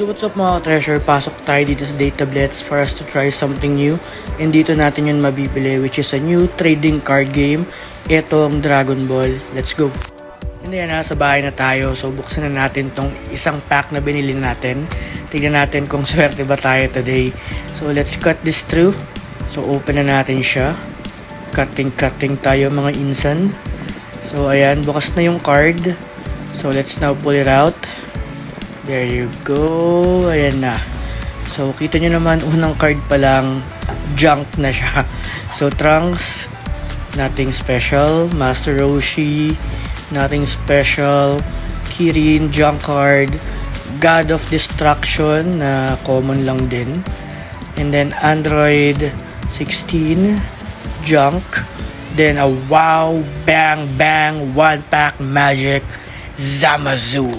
Yo, what's up mga treasure? Pasok tayo dito sa Data Blitz for us to try something new. And dito natin yun mabibili, which is a new trading card game. Itong Dragon Ball. Let's go! And then, nasa bahay na tayo. So, buksan na natin tong isang pack na binili natin. Tignan natin kung swerte ba tayo today. So, let's cut this through. So, open na natin siya. Cutting tayo mga insan. So, ayan. Bukas na yung card. So, let's now pull it out. There you go. Ayan na. So, kita nyo naman, unang card pa lang, junk na siya. So, Trunks, nothing special. Master Roshi, nothing special. Kirin, junk card. God of Destruction, na common lang din. And then, Android 16, junk. Then, a wow, bang, bang, one pack magic, Zamazu.